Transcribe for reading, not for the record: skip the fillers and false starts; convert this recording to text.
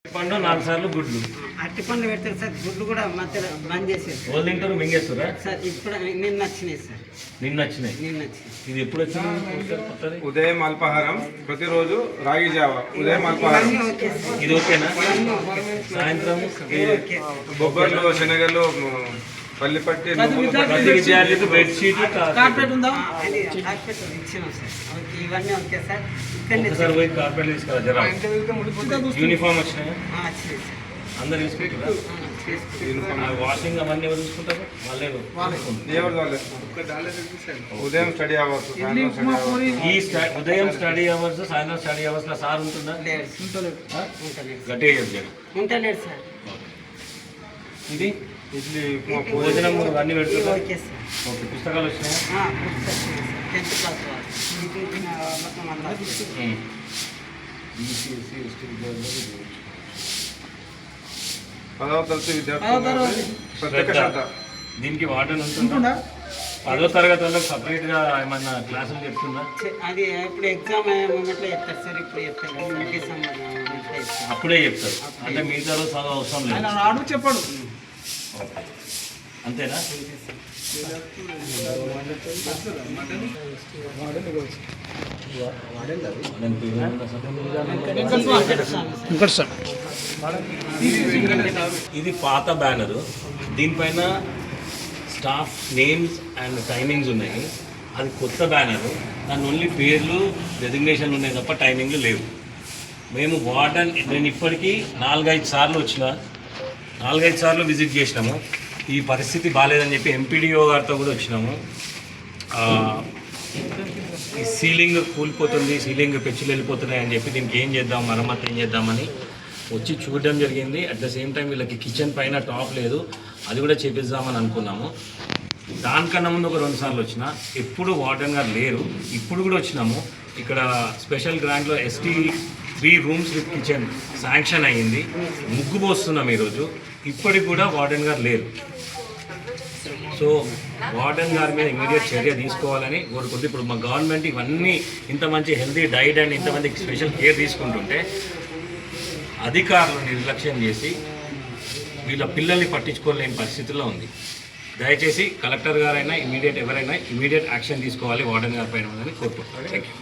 పండు 4 సార్లు గుడ్లు అట్టి పండు పెడతారు సార్. గుడ్లు కూడా మధ్యలో బంద్ చేసేది వాళ్ళు తింటారు, మింగేస్తారా సార్. ఇప్పుడు నిన్న వచ్చినాయి సార్. నిన్న వచ్చినాయి. ఇది ఎప్పుడు వచ్చింది? ఉదయం అల్పాహారం ప్రతిరోజు రాగి జావ, ఉదయం అల్పాహారం. ఇది ఓకేనా? సాయంత్రం బొబ్బర్లు, శనగలు, పల్లిపట్టి. ప్రతి విద్యార్థికి బెడ్షీట్ కార్పెట్ ఉందా? ఇచ్చినాం సార్. ఇవన్నీ ఓకే సార్. ఒకసారి పోయి కార్పెట్ తీసుకురా జరా. యూనిఫామ్ వచ్చినాయా? వచ్చినాయి సార్. అందరు తీసుకుంటారా? వాషింగ్ అవన్నీ ఎవరు చూసుకుంటారు? వాళ్ళే. ఉదయం స్టడీ అవర్స్, ఉదయం స్టడీ అవర్స్, సాయంత్రం స్టడీ అవర్స్ లో సార్ ఉంటుందా? గట్టిగా చెప్పారు. ఉంటలేడు సార్. ఇది ఇడ్లీ, భోజనం అన్ని పెడుతున్నారు. Okay sir. ఓకే, పుస్తకాలు వచ్చినాయా? 10th క్లాస్ మొత్తం అలా. ఈసీఎస్సీ ఎస్టీ విద్యార్థులు 10వ తరగతి విద్యార్థులు ప్రత్యేక శ్రద్ధ. దీనికి వార్డెన్ ఉంటుందా? 10వ తరగతి వాళ్ళకి సపరేట్ గా ఏమన్నా క్లాసులు చెప్తుందా? అది ఇప్పుడు ఎగ్జామ్ మొదట్లో చెప్తారు సార్. ఇప్పుడు చెప్తారు డిసెంబర్. అప్పుడే చెప్తారు. అంటే మిగతా రోజు చదువు అవసరం లేదు. చెప్పాడు. అంతేనా? ఇది పాత బ్యానరు. దీనిపైన స్టాఫ్ నేమ్స్ అండ్ టైమింగ్స్ ఉన్నాయి. అది కొత్త బ్యానరు. దాని ఓన్లీ పేర్లు, డెసిగ్నేషన్లు ఉన్నాయి తప్ప టైమింగ్లు లేవు. మేము వార్డెన్ నేను ఇప్పటికీ 4-5 సార్లు వచ్చిన, 4-5 సార్లు విజిట్ చేసినాము. ఈ పరిస్థితి బాగాలేదని చెప్పి ఎంపీడీఓ గారితో కూడా వచ్చినాము. ఈ సీలింగ్ కూలిపోతుంది, సీలింగ్ పెచ్చులు వెళ్ళిపోతున్నాయి అని చెప్పి దీనికి ఏం చేద్దాం, మరమ్మతు ఏం చేద్దామని వచ్చి చూడడం జరిగింది. అట్ ద సేమ్ టైం వీళ్ళకి కిచెన్ పైన టాప్ లేదు, అది కూడా చేపిద్దామని అనుకున్నాము. దానికన్నా ముందు ఒక 2 సార్లు వచ్చిన, ఎప్పుడు వార్డెన్ గారు లేరు. ఇప్పుడు కూడా వచ్చినాము. ఇక్కడ స్పెషల్ గ్రాంట్లో ST 3 rooms with kitchen sanction అయ్యింది. ముగ్గు పోస్తున్నాం ఈరోజు. ఇప్పటికి కూడా వార్డెన్ గారు లేరు. సో వార్డెన్ గారి మీద ఇమీడియట్ చర్య తీసుకోవాలని కోరుకుంటే, ఇప్పుడు మా గవర్నమెంట్ ఇవన్నీ ఇంత మంచి హెల్తీ డైట్ అండ్ ఇంతమందికి స్పెషల్ కేర్ తీసుకుంటుంటే అధికారులు నిర్లక్ష్యం చేసి వీళ్ళ పిల్లల్ని పట్టించుకోలేని పరిస్థితిలో ఉంది. దయచేసి కలెక్టర్ గారైనా ఇమీడియట్ ఎవరైనా ఇమీడియట్ యాక్షన్ తీసుకోవాలి వార్డెన్ గారి పైన కోరుకుంటున్నాను. Thank you.